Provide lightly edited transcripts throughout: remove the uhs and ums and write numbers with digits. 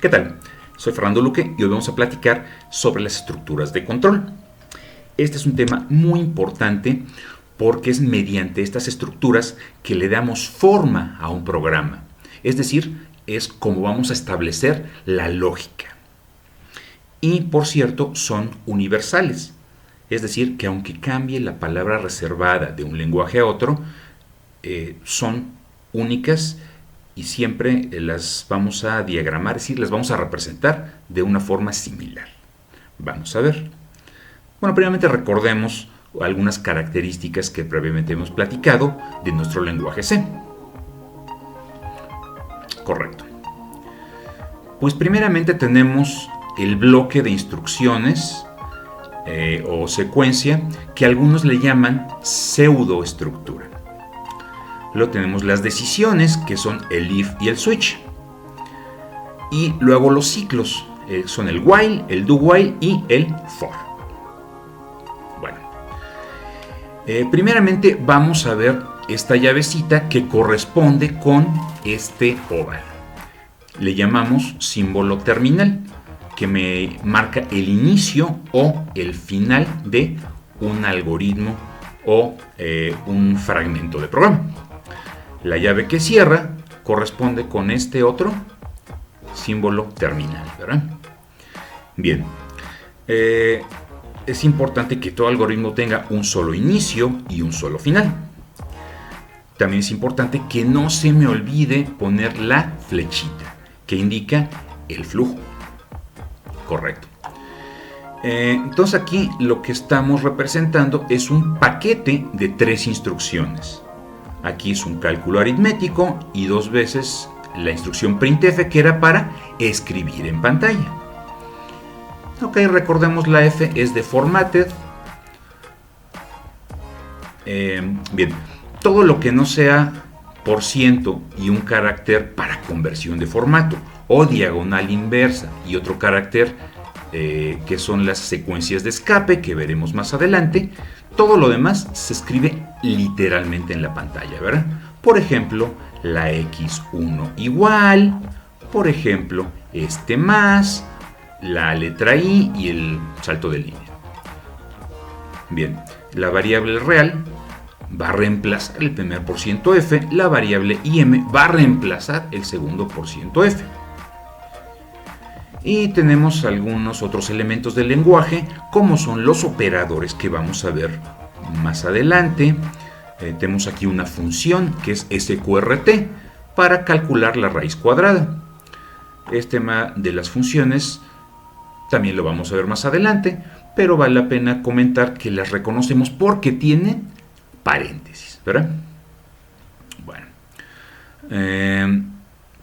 ¿Qué tal? Soy Fernando Luque y hoy vamos a platicar sobre las estructuras de control. Este es un tema muy importante porque es mediante estas estructuras que le damos forma a un programa. Es decir, es como vamos a establecer la lógica. Y, por cierto, son universales. Es decir, que aunque cambie la palabra reservada de un lenguaje a otro, son únicas y siempre las vamos a diagramar, es decir, las vamos a representar de una forma similar. Vamos a ver. Bueno, primeramente recordemos algunas características que previamente hemos platicado de nuestro lenguaje C. Correcto. Pues primeramente tenemos el bloque de instrucciones o secuencia que algunos le llaman pseudoestructura. Luego tenemos las decisiones, que son el if y el switch. Y luego los ciclos, son el while, el do while y el for. Bueno, primeramente vamos a ver esta llavecita que corresponde con este óvalo. Le llamamos símbolo terminal, que me marca el inicio o el final de un algoritmo o un fragmento de programa. La llave que cierra corresponde con este otro símbolo terminal, ¿verdad? Bien, es importante que todo algoritmo tenga un solo inicio y un solo final. También es importante que no se me olvide poner la flechita que indica el flujo. Correcto. Entonces aquí lo que estamos representando es un paquete de 3 instrucciones. Aquí es un cálculo aritmético y 2 veces la instrucción printf, que era para escribir en pantalla. Ok, recordemos, la F es de formatted. Bien, todo lo que no sea % y un carácter para conversión de formato, o diagonal inversa y otro carácter que son las secuencias de escape, que veremos más adelante. Todo lo demás se escribe literalmente en la pantalla, ¿verdad? Por ejemplo, la X1 igual, por ejemplo, este más, la letra I y el salto de línea. Bien, la variable real va a reemplazar el primer %f, la variable im va a reemplazar el segundo %f. Y tenemos algunos otros elementos del lenguaje, como son los operadores, que vamos a ver más adelante. Tenemos aquí una función que es sqrt para calcular la raíz cuadrada. Este tema de las funciones también lo vamos a ver más adelante, pero vale la pena comentar que las reconocemos porque tienen paréntesis, ¿verdad? Bueno,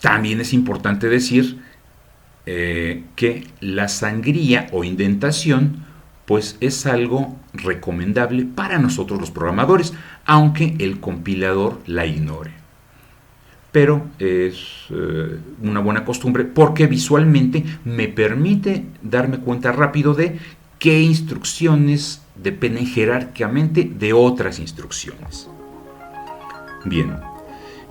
también es importante decir que la sangría o indentación pues es algo recomendable para nosotros los programadores, aunque el compilador la ignore. Pero es una buena costumbre porque visualmente me permite darme cuenta rápido de qué instrucciones dependen jerárquicamente de otras instrucciones. Bien,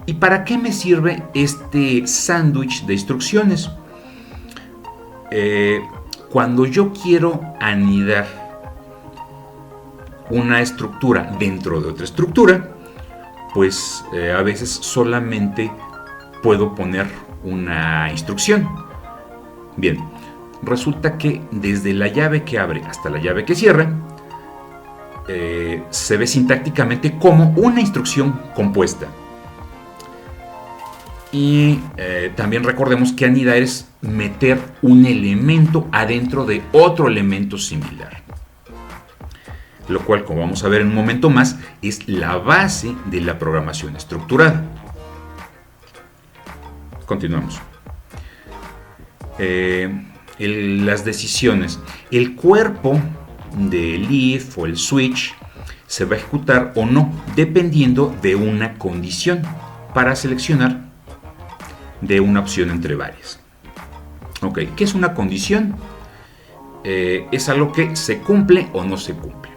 ¿y para qué me sirve este sándwich de instrucciones? Cuando yo quiero anidar una estructura dentro de otra estructura, pues a veces solamente puedo poner una instrucción. Bien, resulta que desde la llave que abre hasta la llave que cierra, se ve sintácticamente como una instrucción compuesta. Y también recordemos que anidar es meter un elemento adentro de otro elemento similar. Lo cual, como vamos a ver en un momento más, es la base de la programación estructurada. Continuamos. Las decisiones. El cuerpo del if o el switch se va a ejecutar o no dependiendo de una condición para seleccionar de una opción entre varias. Ok, ¿qué es una condición? Es algo que se cumple o no se cumple.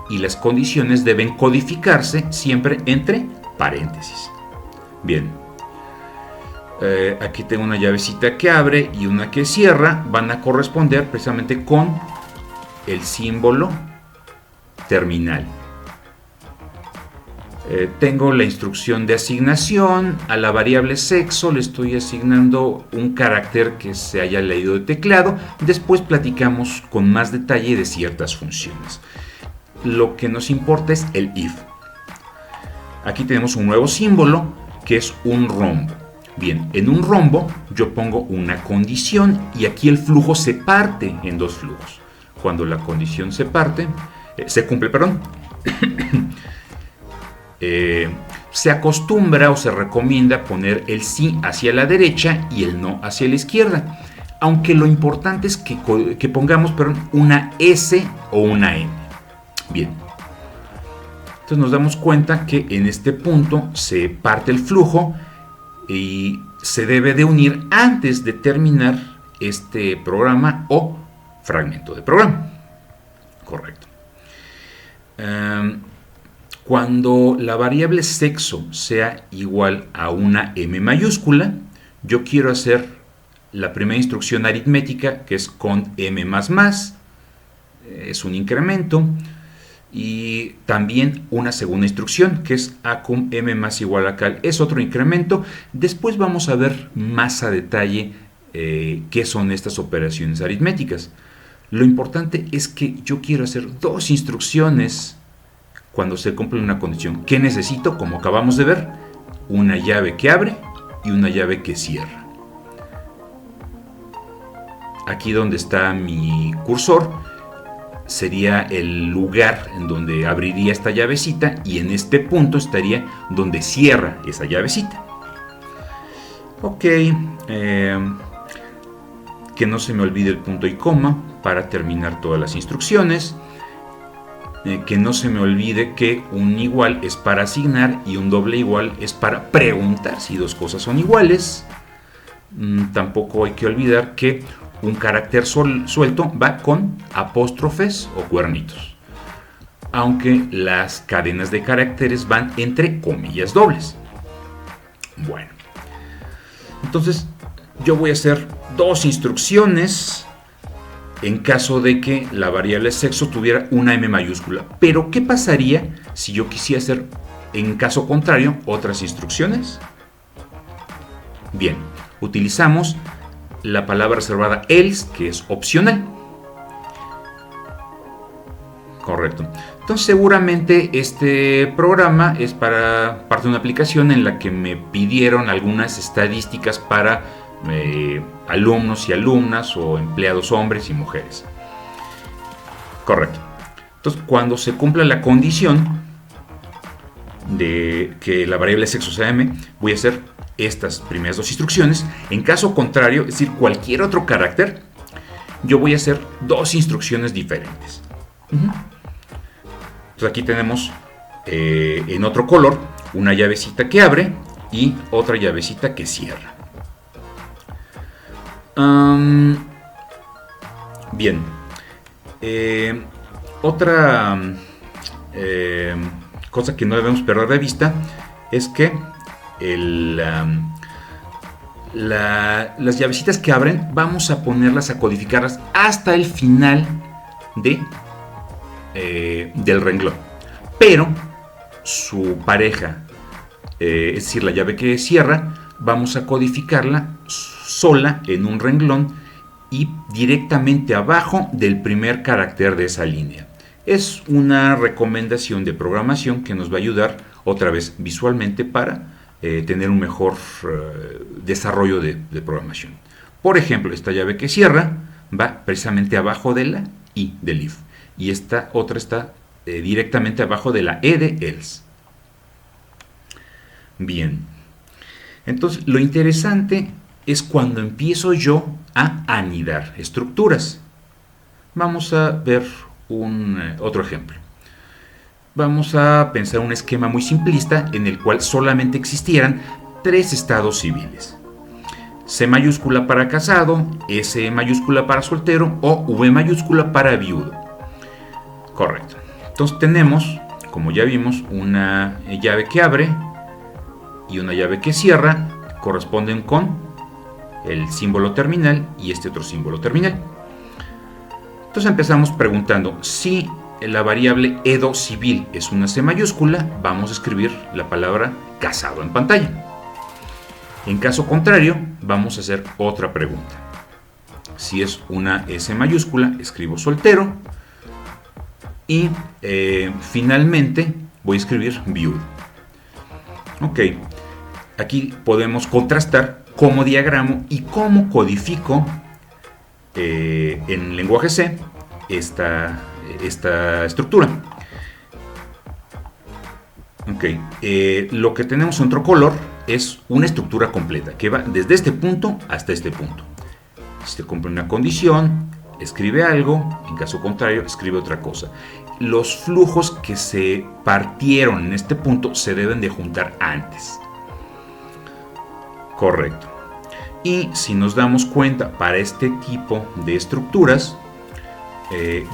Y las condiciones deben codificarse siempre entre paréntesis. Bien. aquí tengo una llavecita que abre y una que cierra, van a corresponder precisamente con el símbolo terminal. Tengo la instrucción de asignación. A la variable sexo le estoy asignando un carácter que se haya leído de teclado. Después platicamos con más detalle de ciertas funciones. Lo que nos importa es el if. Aquí tenemos un nuevo símbolo que es un rombo. Bien, en un rombo yo pongo una condición y aquí el flujo se parte en dos flujos. Cuando la condición se cumple, se acostumbra o se recomienda poner el sí hacia la derecha y el no hacia la izquierda, aunque lo importante es que pongamos una S o una N. Bien, entonces nos damos cuenta que en este punto se parte el flujo y se debe de unir antes de terminar este programa o fragmento de programa. Correcto. Cuando la variable sexo sea igual a una M mayúscula, yo quiero hacer la primera instrucción aritmética, que es con M++, es un incremento, y también una segunda instrucción, que es A cum M más igual a cal, es otro incremento. Después vamos a ver más a detalle qué son estas operaciones aritméticas. Lo importante es que yo quiero hacer dos instrucciones cuando se cumple una condición. ¿Qué necesito? Como acabamos de ver, una llave que abre y una llave que cierra. Aquí donde está mi cursor sería el lugar en donde abriría esta llavecita y en este punto estaría donde cierra esa llavecita. Ok, que no se me olvide el punto y coma para terminar todas las instrucciones. Que no se me olvide que un igual es para asignar y un doble igual es para preguntar si dos cosas son iguales. Tampoco hay que olvidar que un carácter suelto va con apóstrofes o cuernitos, aunque las cadenas de caracteres van entre comillas dobles. Bueno, entonces yo voy a hacer dos instrucciones en caso de que la variable sexo tuviera una M mayúscula. Pero ¿qué pasaría si yo quisiera hacer, en caso contrario, otras instrucciones? Bien, utilizamos la palabra reservada else, que es opcional. Correcto. Entonces seguramente este programa es para parte de una aplicación en la que me pidieron algunas estadísticas para alumnos y alumnas o empleados hombres y mujeres. Correcto. Entonces, cuando se cumpla la condición de que la variable sexo sea M, voy a hacer estas primeras dos instrucciones. En caso contrario, es decir, cualquier otro carácter, yo voy a hacer dos instrucciones diferentes. Entonces aquí tenemos en otro color una llavecita que abre y otra llavecita que cierra. Bien, otra cosa que no debemos perder de vista es que las llavecitas que abren vamos a ponerlas a codificarlas hasta el final del renglón, pero su pareja, es decir, la llave que cierra, vamos a codificarla sola en un renglón y directamente abajo del primer carácter de esa línea. Es una recomendación de programación que nos va a ayudar otra vez visualmente para tener un mejor desarrollo de programación. Por ejemplo, esta llave que cierra va precisamente abajo de la I del if y esta otra está directamente abajo de la E de else. Bien, entonces lo interesante es cuando empiezo yo a anidar estructuras. Vamos a ver otro ejemplo. Vamos a pensar un esquema muy simplista en el cual solamente existieran tres estados civiles: C mayúscula para casado, S mayúscula para soltero o V mayúscula para viudo. Correcto. Entonces tenemos, como ya vimos, una llave que abre y una llave que cierra corresponden con el símbolo terminal y este otro símbolo terminal. Entonces empezamos preguntando si la variable Edo civil es una C mayúscula, vamos a escribir la palabra casado en pantalla. En caso contrario, vamos a hacer otra pregunta. Si es una S mayúscula, escribo soltero. Y finalmente voy a escribir viudo. Ok, aquí podemos contrastar cómo diagramo y cómo codifico en lenguaje C esta estructura. Ok, lo que tenemos en otro color es una estructura completa que va desde este punto hasta este punto. Si se cumple una condición, escribe algo, en caso contrario, escribe otra cosa. Los flujos que se partieron en este punto se deben de juntar antes. Correcto. Y si nos damos cuenta, para este tipo de estructuras,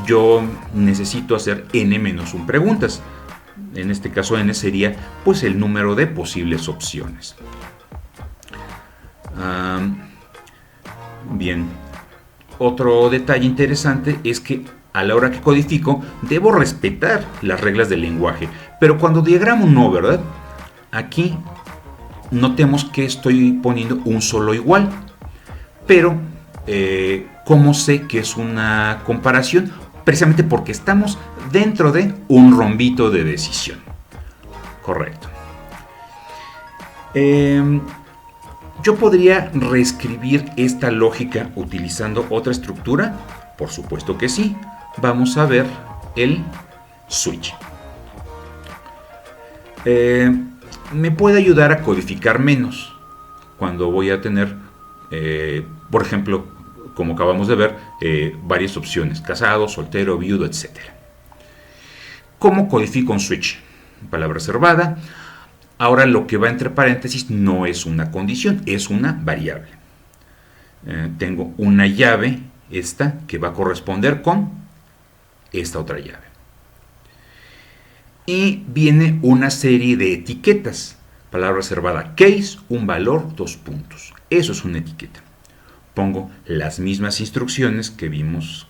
yo necesito hacer n-1 preguntas. En este caso n sería pues el número de posibles opciones. Bien, otro detalle interesante es que a la hora que codifico debo respetar las reglas del lenguaje, pero cuando diagramo no, ¿verdad? Aquí notemos que estoy poniendo un solo igual, pero ¿cómo sé que es una comparación? Precisamente porque estamos dentro de un rombito de decisión. Correcto. ¿Yo podría reescribir esta lógica utilizando otra estructura? Por supuesto que sí. Vamos a ver el switch. Me puede ayudar a codificar menos cuando voy a tener, por ejemplo, como acabamos de ver, varias opciones: casado, soltero, viudo, etc. ¿Cómo codifico un switch? Palabra reservada. Ahora lo que va entre paréntesis no es una condición, es una variable. Tengo una llave, esta, que va a corresponder con esta otra llave. Y viene una serie de etiquetas. Palabra reservada case, un valor, 2 puntos. Eso es una etiqueta. Pongo las mismas instrucciones que vimos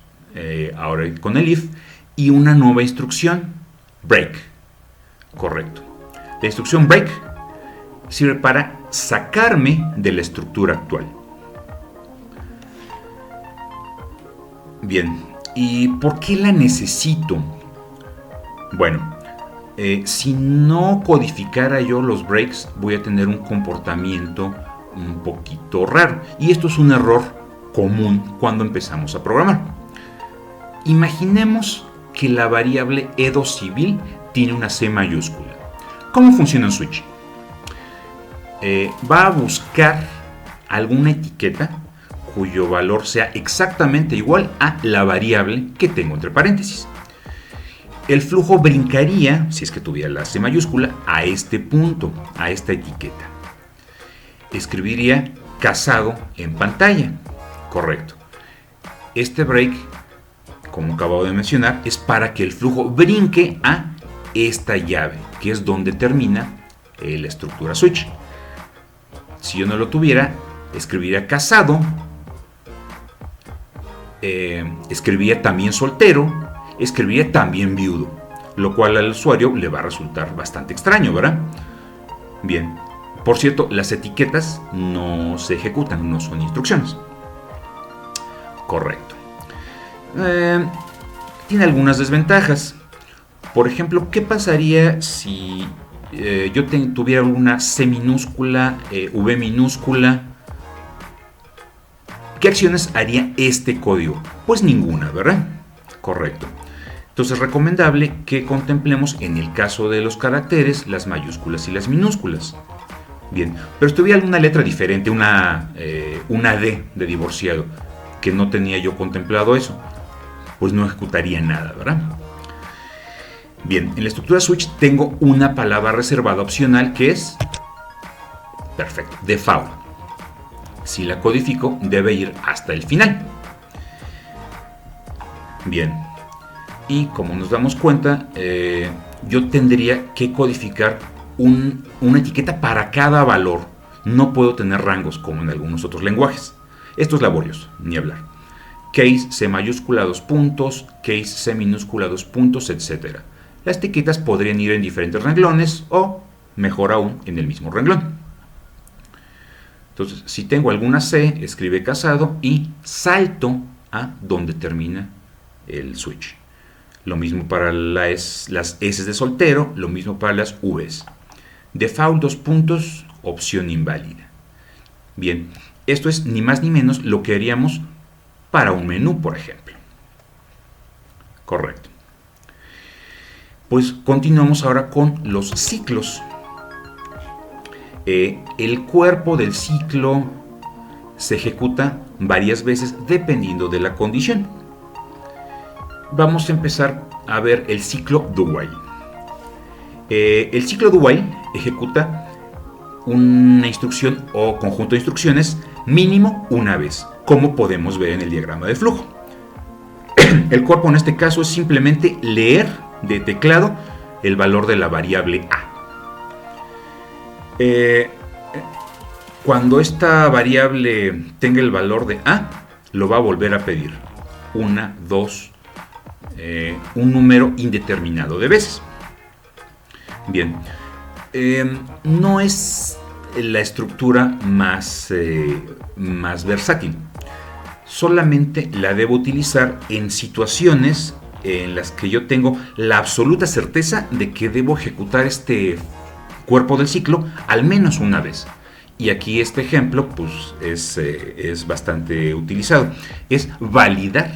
ahora con el if y una nueva instrucción, break. Correcto. La instrucción break sirve para sacarme de la estructura actual. Bien, ¿y por qué la necesito? Bueno, si no codificara yo los breaks, voy a tener un comportamiento un poquito raro. Y esto es un error común cuando empezamos a programar. Imaginemos que la variable Edo civil tiene una C mayúscula. ¿Cómo funciona un switch? Va a buscar alguna etiqueta cuyo valor sea exactamente igual a la variable que tengo entre paréntesis. El flujo brincaría, si es que tuviera la C mayúscula, a este punto, a esta etiqueta. Escribiría casado en pantalla. Correcto. Este break, como acabo de mencionar, es para que el flujo brinque a esta llave, que es donde termina la estructura switch. Si yo no lo tuviera, escribiría casado, escribiría también soltero, escribiría también viudo, lo cual al usuario le va a resultar bastante extraño, ¿verdad? Bien, por cierto, las etiquetas no se ejecutan, no son instrucciones. Correcto. Tiene algunas desventajas. Por ejemplo, ¿qué pasaría si yo tuviera una C minúscula, V minúscula? ¿Qué acciones haría este código? Pues ninguna, ¿verdad? Correcto. Entonces es recomendable que contemplemos en el caso de los caracteres las mayúsculas y las minúsculas. Bien, pero si tuviera alguna letra diferente, una D de divorciado, que no tenía yo contemplado eso, pues no ejecutaría nada, ¿verdad? Bien, en la estructura switch tengo una palabra reservada opcional que es, perfecto, default. Si la codifico, debe ir hasta el final. Bien, y como nos damos cuenta, yo tendría que codificar una etiqueta para cada valor. No puedo tener rangos como en algunos otros lenguajes. Esto es laborioso, ni hablar. Case C mayúscula 2 puntos, case C minúscula 2 puntos, etc. Las etiquetas podrían ir en diferentes renglones o, mejor aún, en el mismo renglón. Entonces, si tengo alguna C, escribe casado y salto a donde termina el switch. Lo mismo para las S de soltero, lo mismo para las Vs. Default 2 puntos, opción inválida. Bien, esto es ni más ni menos lo que haríamos para un menú, por ejemplo. Correcto. Pues continuamos ahora con los ciclos. El cuerpo del ciclo se ejecuta varias veces dependiendo de la condición. Vamos a empezar a ver el ciclo do while. El ciclo do while ejecuta una instrucción o conjunto de instrucciones mínimo una vez, como podemos ver en el diagrama de flujo. El cuerpo en este caso es simplemente leer de teclado el valor de la variable a. Cuando esta variable tenga el valor de a, lo va a volver a pedir una, dos, un número indeterminado de veces. Bien, no es la estructura más versátil. Solamente la debo utilizar en situaciones en las que yo tengo la absoluta certeza de que debo ejecutar este cuerpo del ciclo al menos una vez. Y aquí este ejemplo pues, es bastante utilizado. Es validar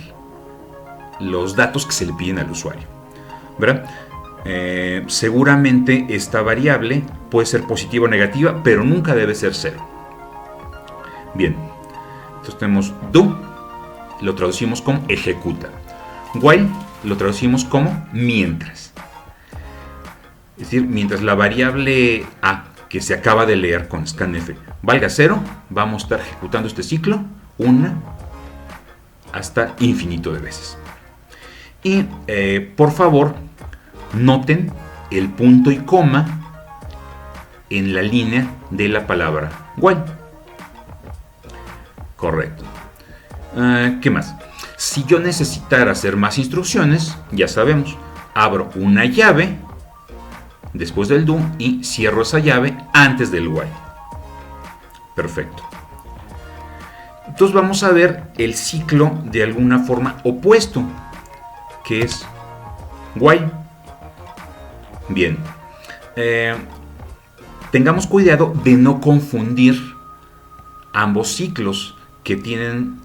los datos que se le piden al usuario, ¿verdad? Seguramente esta variable puede ser positiva o negativa, pero nunca debe ser cero. Bien, entonces tenemos do, lo traducimos como ejecuta. While lo traducimos como mientras. Es decir, mientras la variable a que se acaba de leer con scanf valga 0, vamos a estar ejecutando este ciclo una hasta infinito de veces. Y por favor, noten el punto y coma en la línea de la palabra while. Correcto. ¿Qué más? Si yo necesitara hacer más instrucciones, ya sabemos, abro una llave después del do y cierro esa llave antes del while. Perfecto. Entonces vamos a ver el ciclo de alguna forma opuesto, que es while. Bien, tengamos cuidado de no confundir ambos ciclos que tienen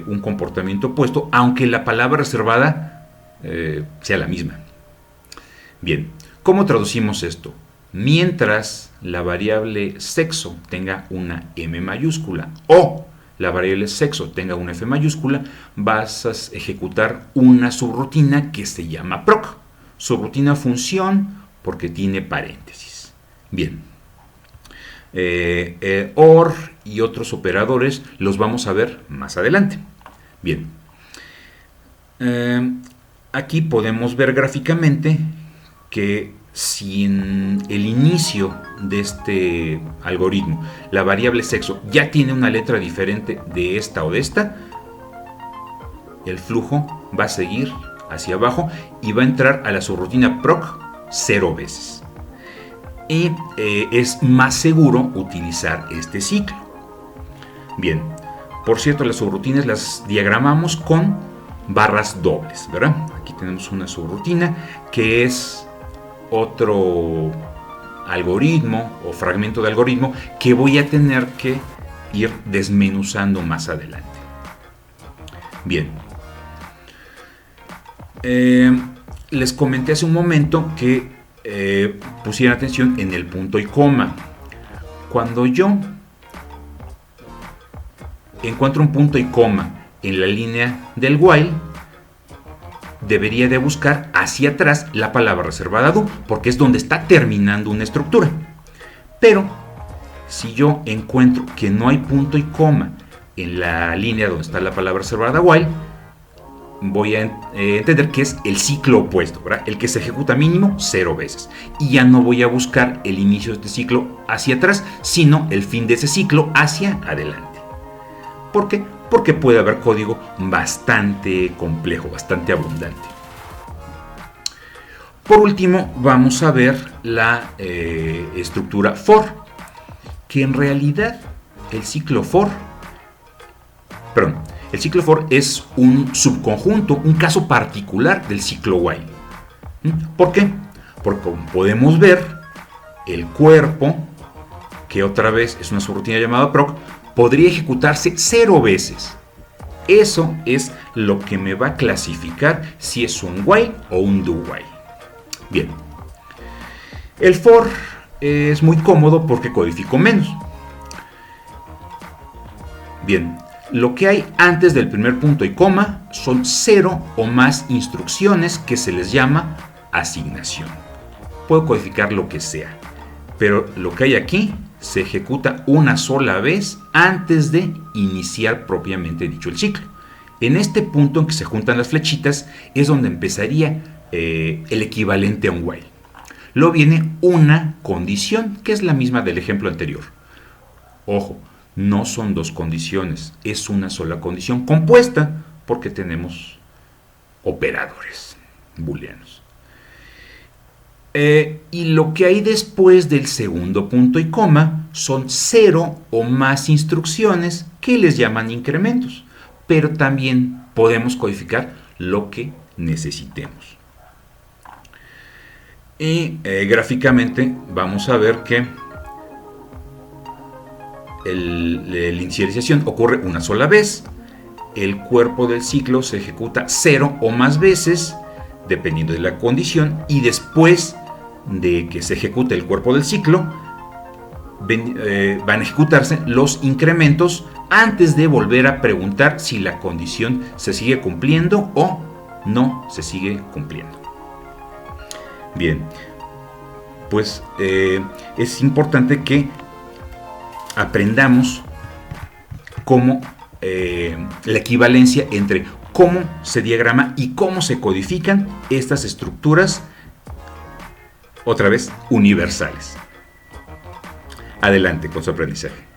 un comportamiento opuesto, aunque la palabra reservada sea la misma. Bien, ¿cómo traducimos esto? Mientras la variable sexo tenga una M mayúscula o la variable sexo tenga una F mayúscula, vas a ejecutar una subrutina que se llama proc. Subrutina función porque tiene paréntesis. Bien. OR y otros operadores los vamos a ver más adelante. Bien. Aquí podemos ver gráficamente que si en el inicio de este algoritmo la variable sexo ya tiene una letra diferente de esta o de esta, el flujo va a seguir hacia abajo y va a entrar a la subrutina proc 0 veces. Y es más seguro utilizar este ciclo. Bien, por cierto, las subrutinas las diagramamos con barras dobles, ¿verdad? Aquí tenemos una subrutina que es otro algoritmo o fragmento de algoritmo que voy a tener que ir desmenuzando más adelante. Bien. Les comenté hace un momento que pusieran atención en el punto y coma. Cuando yo encuentro un punto y coma en la línea del while, debería de buscar hacia atrás la palabra reservada do, porque es donde está terminando una estructura. Pero si yo encuentro que no hay punto y coma en la línea donde está la palabra reservada while, voy a entender que es el ciclo opuesto, ¿verdad? El que se ejecuta mínimo 0 veces. Y ya no voy a buscar el inicio de este ciclo hacia atrás, sino el fin de ese ciclo hacia adelante. ¿Por qué? Porque puede haber código bastante complejo, bastante abundante. Por último, vamos a ver la estructura for, que en realidad el ciclo for es un subconjunto, un caso particular del ciclo while. ¿Por qué? Porque como podemos ver, el cuerpo, que otra vez es una subrutina llamada proc, podría ejecutarse 0 veces. Eso es lo que me va a clasificar si es un while o un do while. Bien, el for es muy cómodo porque codifico menos. Bien, lo que hay antes del primer punto y coma son 0 o más instrucciones que se les llama asignación. Puedo codificar lo que sea, pero lo que hay aquí se ejecuta una sola vez antes de iniciar propiamente dicho el ciclo. En este punto en que se juntan las flechitas es donde empezaría el equivalente a un while. Luego viene una condición, que es la misma del ejemplo anterior. Ojo, no son dos condiciones, es una sola condición compuesta porque tenemos operadores booleanos. Y lo que hay después del segundo punto y coma son 0 o más instrucciones que les llaman incrementos, pero también podemos codificar lo que necesitemos. Y gráficamente vamos a ver que la inicialización ocurre una sola vez, el cuerpo del ciclo se ejecuta 0 o más veces, dependiendo de la condición, y después de que se ejecute el cuerpo del ciclo, van a ejecutarse los incrementos antes de volver a preguntar si la condición se sigue cumpliendo o no se sigue cumpliendo. Bien, pues es importante que aprendamos cómo la equivalencia entre cómo se diagrama y cómo se codifican estas estructuras, otra vez, universales. Adelante con su aprendizaje.